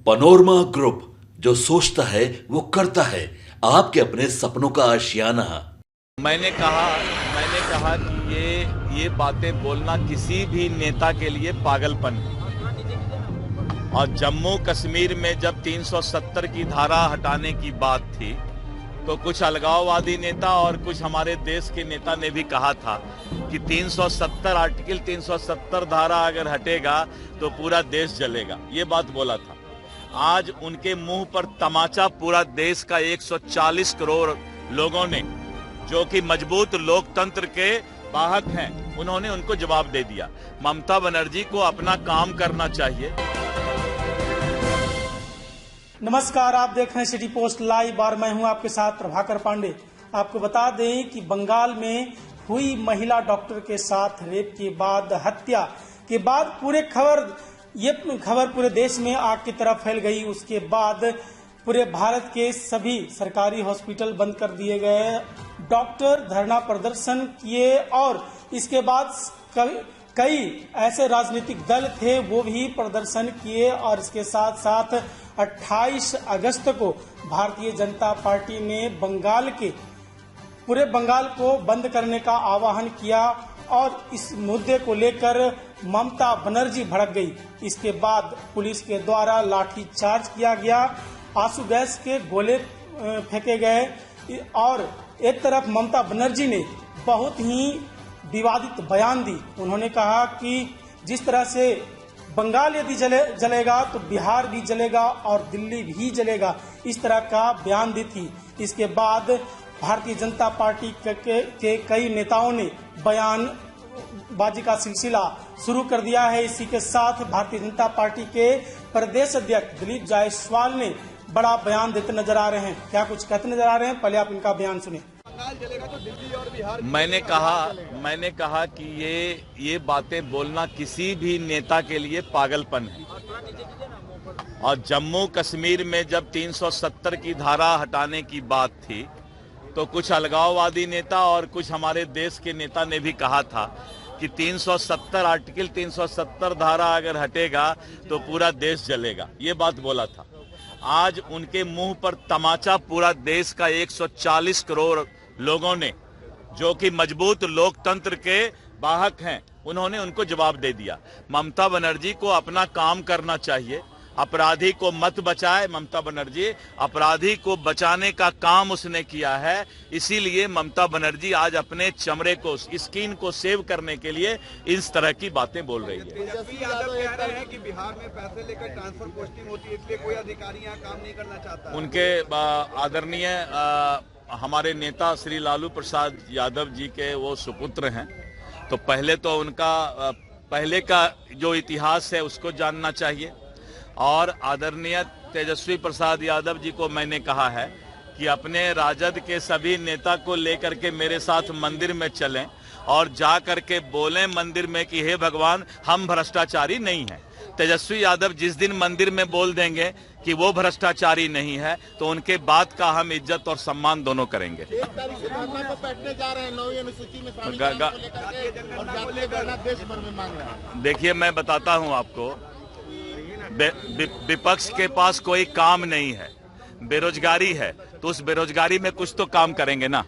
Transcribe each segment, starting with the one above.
Panorama group, जो सोचता है वो करता है। आपके अपने सपनों का आशियाना। मैंने कहा कि ये बातें बोलना किसी भी नेता के लिए पागलपन है। और जम्मू कश्मीर में जब 370 की धारा हटाने की बात थी तो कुछ अलगाववादी नेता और कुछ हमारे देश के नेता ने भी कहा था कि 370 आर्टिकल 370 धारा अगर हटेगा तो पूरा देश जलेगा। ये बात बोला था। आज उनके मुंह पर तमाचा पूरा देश का 140 करोड़ लोगों ने, जो कि मजबूत लोकतंत्र के वाहक हैं, उन्होंने उनको जवाब दे दिया। ममता बनर्जी को अपना काम करना चाहिए। नमस्कार, आप देख रहे हैं सिटी पोस्ट लाइव और मैं हूं आपके साथ प्रभाकर पांडे। आपको बता दें कि बंगाल में हुई महिला डॉक्टर के साथ रेप के बाद, हत्या के बाद ये खबर पूरे देश में आग की तरह फैल गई। उसके बाद पूरे भारत के सभी सरकारी हॉस्पिटल बंद कर दिए गए, डॉक्टर धरना प्रदर्शन किए और इसके बाद कई ऐसे राजनीतिक दल थे वो भी प्रदर्शन किए। और इसके साथ साथ 28 अगस्त को भारतीय जनता पार्टी ने पूरे बंगाल को बंद करने का आह्वान किया और इस मुद्दे को लेकर ममता बनर्जी भड़क गई। इसके बाद पुलिस के द्वारा लाठी चार्ज किया गया, आंसू गैस के गोले फेंके गए और एक तरफ ममता बनर्जी ने बहुत ही विवादित बयान दी। उन्होंने कहा कि जिस तरह से बंगाल यदि जलेगा तो बिहार भी जलेगा और दिल्ली भी जलेगा, इस तरह का बयान दी थी। इसके बाद भारतीय जनता पार्टी के कई नेताओं ने बयानबाजी का सिलसिला शुरू कर दिया है। इसी के साथ भारतीय जनता पार्टी के प्रदेश अध्यक्ष दिलीप जायसवाल ने बड़ा बयान देते नजर आ रहे हैं। क्या कुछ कहते नजर आ रहे हैं, पहले आप इनका बयान सुने। मैंने कहा कि ये बातें बोलना किसी भी नेता के लिए पागलपन है। और जम्मू कश्मीर में जब 370 की धारा हटाने की बात थी तो कुछ अलगाववादी नेता और कुछ हमारे देश के नेता ने भी कहा था कि 370 आर्टिकल 370 धारा अगर हटेगा तो पूरा देश जलेगा। ये बात बोला था। आज उनके मुंह पर तमाचा पूरा देश का 140 करोड़ लोगों ने, जो कि मजबूत लोकतंत्र के वाहक हैं, उन्होंने उनको जवाब दे दिया। ममता बनर्जी को अपना काम करना चाहिए। अपराधी को मत बचाए। ममता बनर्जी अपराधी को बचाने का काम उसने किया है। इसीलिए ममता बनर्जी आज अपने चमड़े को, स्किन को सेव करने के लिए इस तरह की बातें बोल रही है। तेजस्वी यादव कह रहे हैं कि बिहार में पैसे लेकर ट्रांसफर पोस्टिंग होती है, इसलिए कोई अधिकारी यहाँ काम नहीं करना चाहता। उनके आदरणीय हमारे नेता श्री लालू प्रसाद यादव जी के वो सुपुत्र हैं, तो पहले तो उनका पहले का जो इतिहास है उसको जानना चाहिए। और आदरणीय तेजस्वी प्रसाद यादव जी को मैंने कहा है कि अपने राजद के सभी नेता को लेकर के मेरे साथ मंदिर में चलें और जा करके बोलें मंदिर में कि हे भगवान, हम भ्रष्टाचारी नहीं हैं। तेजस्वी यादव जिस दिन मंदिर में बोल देंगे कि वो भ्रष्टाचारी नहीं है तो उनके बात का हम इज्जत और सम्मान दोनों करेंगे। देखिए, मैं बताता हूं आपको, विपक्ष के पास कोई काम नहीं है, बेरोजगारी है, तो उस बेरोजगारी में कुछ तो काम करेंगे ना।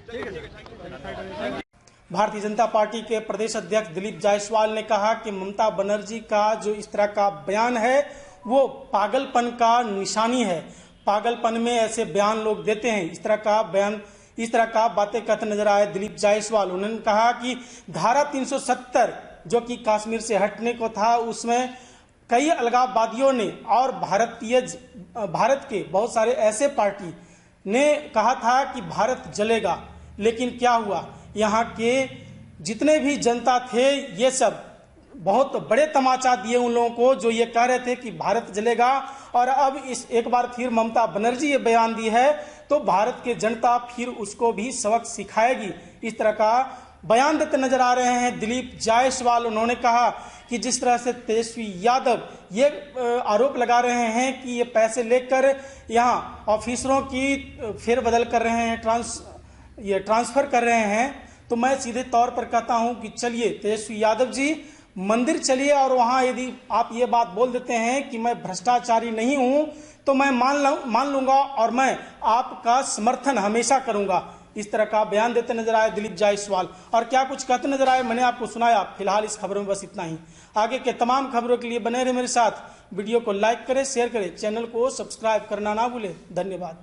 भारतीय जनता पार्टी के प्रदेश अध्यक्ष दिलीप जायसवाल ने कहा कि ममता बनर्जी का जो इस तरह का बयान है वो पागलपन का निशानी है। पागलपन में ऐसे बयान लोग देते हैं। इस तरह का बातें कहते नजर आए दिलीप जायसवाल। उन्होंने कहा कि धारा 370 जो कि कश्मीर से हटने को था, उसमें कई अलगाववादियों ने और भारत के बहुत सारे ऐसे पार्टी ने कहा था कि भारत जलेगा, लेकिन क्या हुआ, यहाँ के जितने भी जनता थे ये सब बहुत बड़े तमाचा दिए उन लोगों को जो ये कह रहे थे कि भारत जलेगा। और अब एक बार फिर ममता बनर्जी ये बयान दी है तो भारत के जनता फिर उसको भी सबक सिखाएगी। इस तरह का बयान देते नजर आ रहे हैं दिलीप जायसवाल। उन्होंने कहा कि जिस तरह से तेजस्वी यादव ये आरोप लगा रहे हैं कि ये पैसे लेकर यहाँ ऑफिसरों की फेरबदल कर रहे हैं, ट्रांसफर कर रहे हैं, तो मैं सीधे तौर पर कहता हूं कि चलिए तेजस्वी यादव जी मंदिर चलिए और वहां यदि आप ये बात बोल देते हैं कि मैं भ्रष्टाचारी नहीं हूं तो मैं मान लूंगा और मैं आपका समर्थन हमेशा करूंगा। इस तरह का बयान देते नजर आए दिलीप जायसवाल। और क्या कुछ कहते नजर आए मैंने आपको सुनाया। फिलहाल इस खबरों में बस इतना ही। आगे के तमाम खबरों के लिए बने रहे मेरे साथ। वीडियो को लाइक करें, शेयर करें, चैनल को सब्सक्राइब करना ना भूलें। धन्यवाद।